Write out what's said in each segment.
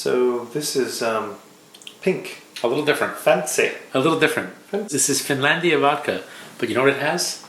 So this is pink. A little different. Fancy. A little different. This is Finlandia Vodka, but you know what it has?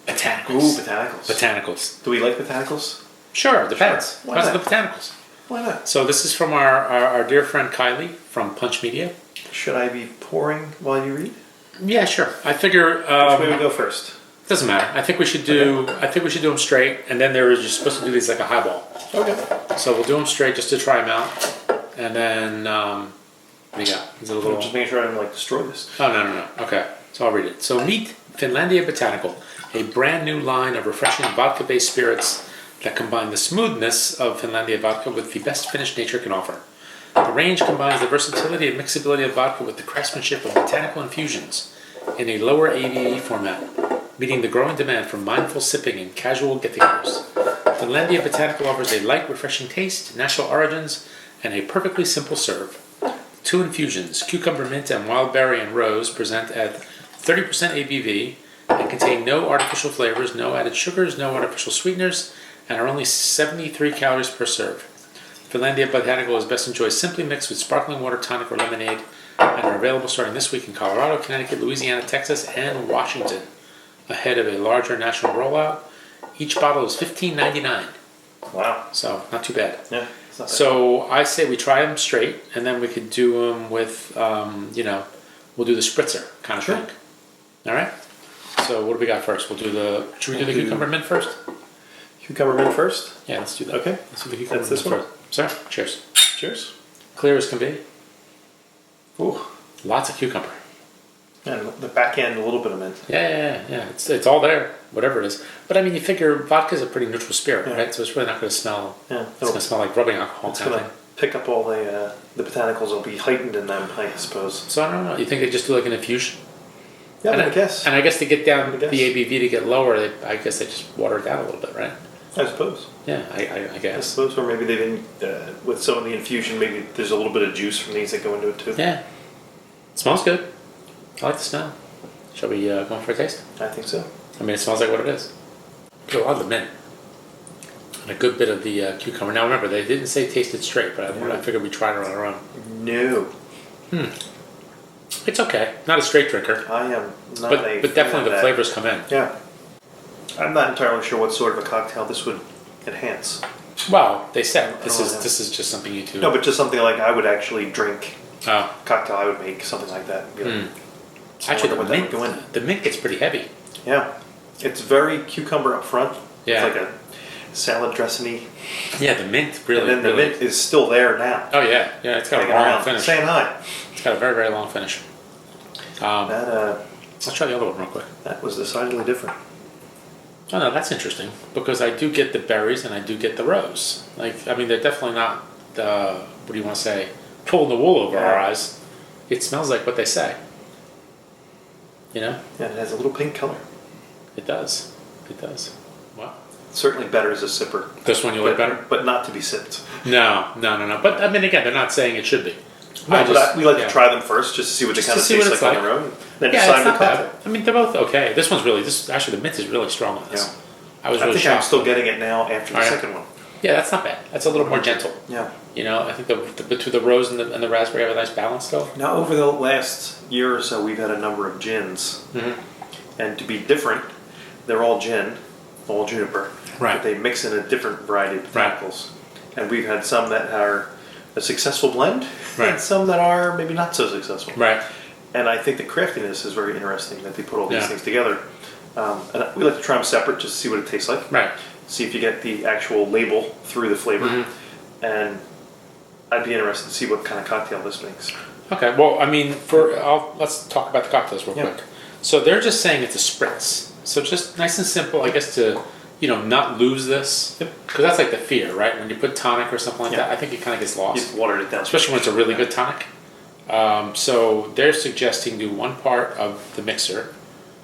Botanicals. Ooh, botanicals. Botanicals. Do we like botanicals? Sure, depends. Why Depends on not? the botanicals. Why not? So this is from our dear friend Kylie from Punch Media. Should I be pouring while you read? Yeah, sure. I figure. Which way we go first? Doesn't matter. I think we should do. Okay. I think we should do them straight, and then you're supposed to do these like a highball. Okay. So we'll do them straight just to try them out, and then what do you got? Is it a little? Just making sure I don't destroy this. Oh no. Okay, so I'll read it. So meet Finlandia Botanical, a brand new line of refreshing vodka-based spirits that combine the smoothness of Finlandia vodka with the best Finnish nature can offer. The range combines the versatility and mixability of vodka with the craftsmanship of botanical infusions in a lower ABV format, meeting the growing demand for mindful sipping and casual get-togethers. Finlandia Botanical offers a light, refreshing taste, natural origins, and a perfectly simple serve. Two infusions, cucumber mint and wildberry and rose, present at 30% ABV and contain no artificial flavors, no added sugars, no artificial sweeteners, and are only 73 calories per serve. Finlandia Botanical is best enjoyed simply mixed with sparkling water, tonic, or lemonade, and are available starting this week in Colorado, Connecticut, Louisiana, Texas, and Washington, ahead of a larger national rollout. Each bottle is $15.99. Wow. So, not too bad. Yeah. It's not bad. So, I say we try them straight, and then we could do them with, we'll do the Spritzer kind of thing. All right? So, what do we got first? Should we do the cucumber mint first? Cucumber mint first? Yeah, let's do that. Okay. Let's do the cucumber That's this mint one? first. Sorry? Cheers. Cheers. Clear as can be. Ooh. Lots of cucumber. And the back end, a little bit of mint. Yeah. It's all there, whatever it is. But I mean, you figure vodka is a pretty neutral spirit, Yeah. right? So it's really not going to smell. Yeah. It's going to smell like rubbing alcohol. It's going to pick up all the botanicals. Will be heightened in them, I suppose. So I don't know. You think they just do like an infusion? Yeah, I guess. And I guess to get down the guess. ABV to get lower, I guess they just water it down a little bit, right? I suppose. Yeah, I guess. I suppose, or maybe they didn't. With some of the infusion, maybe there's a little bit of juice from these that go into it too. Yeah. It smells good. I like the smell. Shall we go in for a taste? I think so. I mean, it smells like what it is. Put a lot of the mint. And a good bit of the cucumber. Now remember, they didn't say taste it straight, but I figured we'd try it on our own. No. It's okay. Not a straight drinker. I am not but definitely the flavors come in. Yeah. I'm not entirely sure what sort of a cocktail this would enhance. Well, they said this is just something you do. No, but just something like I would actually drink. Oh. Cocktail I would make, something like that. Actually, the mint gets pretty heavy. Yeah. It's very cucumber up front. Yeah. It's like a salad dressing-y. Yeah, the mint really. And then the mint is still there now. Oh yeah, it's got a long finish. Saying hi. It's got a very, very long finish. Let's try the other one real quick. That was decidedly different. Oh no, that's interesting because I do get the berries and I do get the rose. They're definitely not what do you want to say, pulling the wool over our eyes. It smells like what they say. You know? Yeah, it has a little pink color. It does. Wow. Certainly better as a sipper. This one you like better? But not to be sipped. No. But I mean, again, they're not saying it should be. We like to try them first just to see what they kind of taste like on their own. Then decide the cocktail. I mean, they're both okay. This one's actually the mint is really strong on this. Yeah. I think I'm still getting it now after the second one. Yeah, that's not bad. That's a little more gentle. Yeah. You know, I think between the rose and the raspberry have a nice balance though. Now, over the last year or so, we've had a number of gins. Mm-hmm. And to be different, they're all gin, all juniper. Right. But they mix in a different variety of botanicals. Right. And we've had some that are a successful blend, and some that are maybe not so successful. Right. And I think the craftiness is very interesting that they put all these things together. And we like to try them separate just to see what it tastes like. Right. See if you get the actual label through the flavor. Mm-hmm. And I'd be interested to see what kind of cocktail this makes. Okay. Well, I mean, let's talk about the cocktails real quick. So they're just saying it's a spritz. So just nice and simple, I guess, to not lose this. Because that's like the fear, right? When you put tonic or something like that, I think it kind of gets lost. You've watered it down. Especially when it's a really good tonic. So they're suggesting do 1 part of the mixer,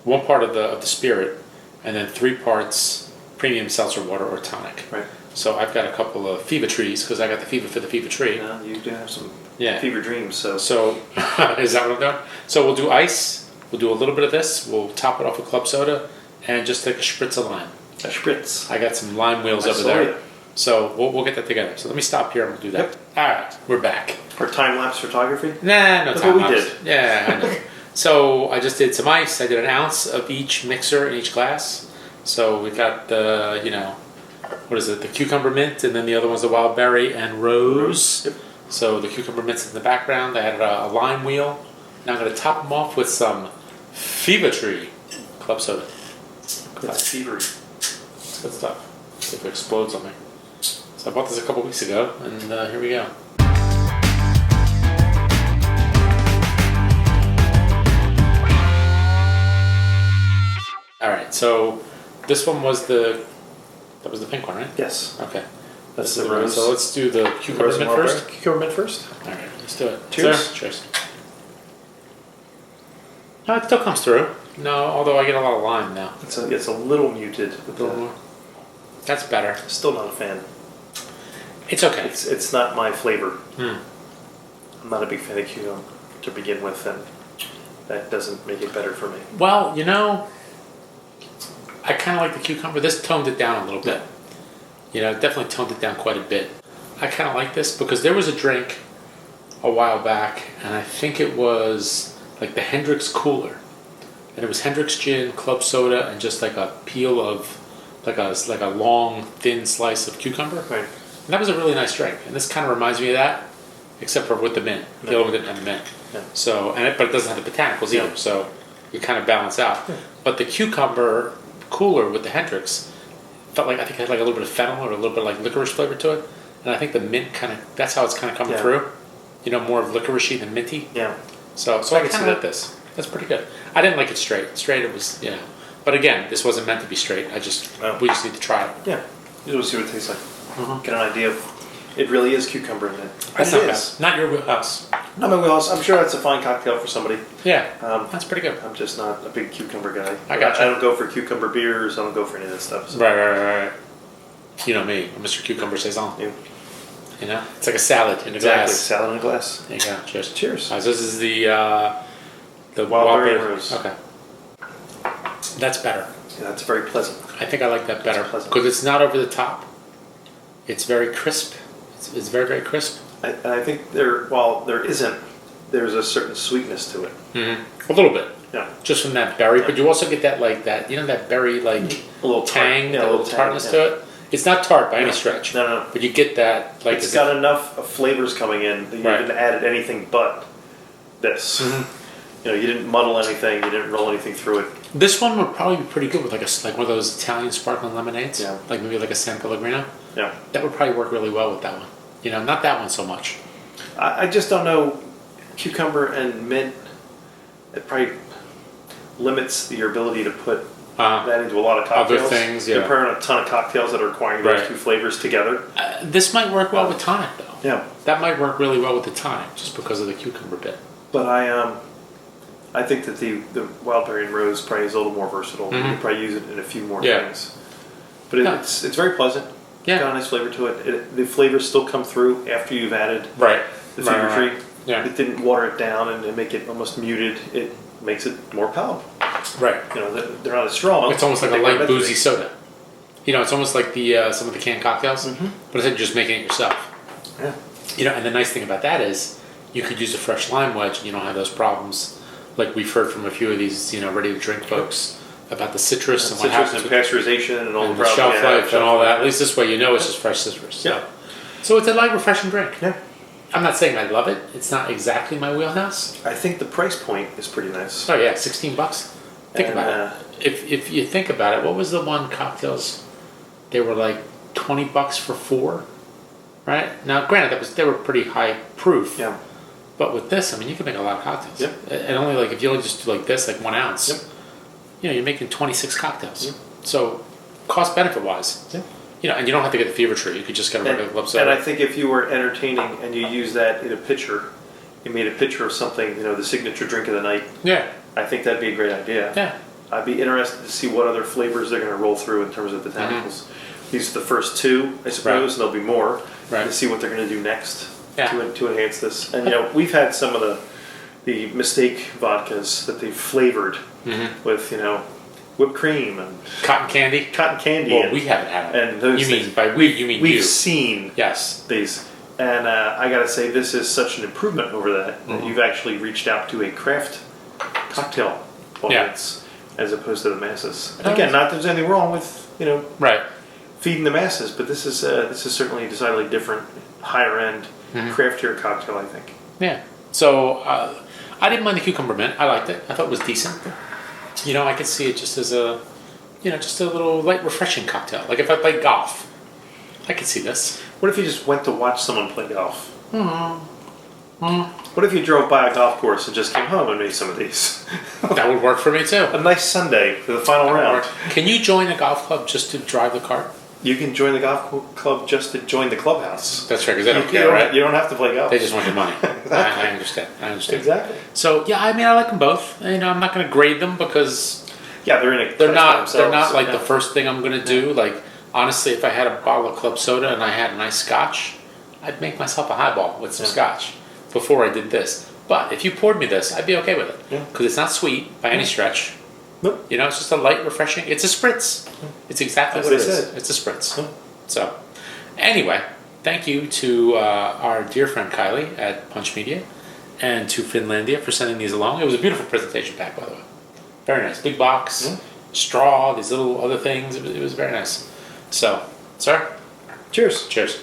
1 part of the spirit, and then 3 parts premium seltzer water or tonic. Right. So I've got a couple of fever trees because I got the fever for the fever tree. Yeah, you do have some fever dreams. So is that what I'm doing? So we'll do ice. We'll do a little bit of this. We'll top it off with club soda and just take a spritz of lime. A spritz. I got some lime wheels over there. So we'll get that together. So let me stop here and we'll do that. Yep. All right, we're back. For time-lapse photography? Nah, no That's time what we lapse. did. Yeah, I know. So I just did some ice. I did an ounce of each mixer in each glass. So we got the, what is it? The cucumber mint, and then the other one's the Wildberry and rose. Yep. So the cucumber mint's in the background. I had a lime wheel. Now I'm going to top them off with some Fever Tree club soda. That's fevery. It's good stuff. See if it explodes on me. So I bought this a couple weeks ago, and here we go. All right, so this one was the pink one, right? Yes. Okay. That's This the is rose. So let's do the cucumber Rose mint and first. Wildberry. Cucumber mint first. All right, let's do it. Cheers. Sir? Cheers. No, it still comes through. No, although I get a lot of lime now. It's a little muted. With the, That's better. still not a fan. It's okay. It's not my flavor. I'm not a big fan of cucumber to begin with, and that doesn't make it better for me. Well, I kind of like the cucumber. This toned it down a little bit. Definitely toned it down quite a bit. I kind of like this because there was a drink a while back, and I think it was like the Hendrick's Cooler. And it was Hendrick's gin, club soda, and just like a peel of, like a long, thin slice of cucumber. Right. And that was a really nice drink. And this kind of reminds me of that, except for with the mint. The other one didn't have the mint. Yeah. So, but it doesn't have the botanicals either. Yeah. So you kind of balance out. Yeah. But the cucumber cooler with the Hendrick's felt like, I think it had like a little bit of fennel or a little bit of like licorice flavor to it. And I think the mint that's how it's kind of coming through. More of licoricey than minty. Yeah. So I kind of like this. That's pretty good. I didn't like it straight. Straight it was, But again, this wasn't meant to be straight. We just need to try it. Yeah. You'll see what it tastes like. Get an idea of. It really is cucumber in it. That's And not it bad. is. Not your wheelhouse. Not my wheelhouse. I'm sure that's a fine cocktail for somebody. Yeah. That's pretty good. I'm just not a big cucumber guy. I got you. I don't go for cucumber beers. I don't go for any of this stuff. So. Right. You know me, I'm Mr. Cucumber Saison. Yeah. It's like a salad in a Exactly. glass. Salad in a glass. There you go. Cheers. Cheers. All right, so this is the Wildberry and rose. Okay. That's better. Yeah, that's very pleasant. I think I like that better pleasant. because it's not over the top. It's very crisp. It's very, very crisp. I think while there isn't, there's a certain sweetness to it. Mm-hmm. A little bit. Yeah. Just from that berry, but you also get that that berry A little tang, tart. a little tartness to it. It's not tart by any stretch. No. But you get that It's got enough of flavors coming in that you haven't added anything but this. Mm-hmm. You didn't muddle anything. You didn't roll anything through it. This one would probably be pretty good with like one of those Italian sparkling lemonades. Yeah. Like maybe like a San Pellegrino. Yeah. That would probably work really well with that one. Not that one so much. I just don't know. Cucumber and mint, it probably limits your ability to put that into a lot of cocktails. Other things, yeah. You're preparing a ton of cocktails that are requiring those two flavors together. This might work well with tonic, though. Yeah. That might work really well with the tonic, just because of the cucumber bit. But I think that the Wildberry and Rose probably is a little more versatile. You could probably use it in a few more things. But it's very pleasant. Yeah. It's got a nice flavor to it. The flavors still come through after you've added the fever tree. Yeah. It didn't water it down and make it almost muted. It makes it more palatable. Right. They're not as strong. It's almost like a light boozy soda. It's almost like the some of the canned cocktails, but instead you're just making it yourself. Yeah. And the nice thing about that is you could use a fresh lime wedge and you don't have those problems like we've heard from a few of these, ready to drink folks about the citrus and what happens and with pasteurization and all and the the shelf problems. life and all that. At least this way it's just fresh citrus. So it's a light, refreshing drink. Yeah. I'm not saying I love it. It's not exactly my wheelhouse. I think the price point is pretty nice. Oh yeah, $16. Think about it. If you think about it, what was the one cocktails? They were like $20 for 4, right? Now, granted, they were pretty high proof. Yeah. But with this, you can make a lot of cocktails. Yep. And only if you only just do like this, like 1 ounce. Yep. You're making 26 cocktails. Yep. So, cost benefit wise. Yeah. And you don't have to get the fever tree. You could just get a regular club soda. And I think if you were entertaining and you use that in a pitcher, you made a pitcher of something, the signature drink of the night. Yeah. I think that'd be a great idea. Yeah. I'd be interested to see what other flavors they're going to roll through in terms of botanicals. These are the first 2, I suppose, and there'll be more. Right. To see what they're going to do next Yeah. to enhance this. And we've had some of the mistake vodkas that they've flavored with whipped cream and Cotton candy. cotton candy. Well, and, we haven't had it. and those you things. mean by we? You mean We've you? seen Yes. these, and I gotta say, this is such an improvement over that. That you've actually reached out to a craft cocktail audience as opposed to the masses. And again, not that there's anything wrong with Right. feeding the masses, but this is certainly a decidedly different, higher end, craftier cocktail, I think. Yeah. So I didn't mind the cucumber mint. I liked it. I thought it was decent. I could see it just as a, just a little light, refreshing cocktail. Like if I played golf, I could see this. What if you just went to watch someone play golf? What if you drove by a golf course and just came home and made some of these? That would work for me too. A nice Sunday for the final round. Can you join a golf club just to drive the cart? You can join the golf club just to join the clubhouse. That's right, because they don't care, right? You don't have to play golf. They just want your money. I understand. Exactly. So yeah, I mean, I like them both. I'm not going to grade them because they're not like the first thing I'm going to do. Like honestly, if I had a bottle of club soda and I had a nice scotch, I'd make myself a highball with some scotch before I did this. But if you poured me this, I'd be okay with it because it's not sweet by any stretch. Nope. It's just a light, refreshing. It's a spritz. It's exactly what it is. It's a spritz. So, anyway, thank you to our dear friend Kylie at Punch Media and to Finlandia for sending these along. It was a beautiful presentation pack, by the way. Very nice. Big box, straw, these little other things. It was very nice. So, sir. Cheers. Cheers.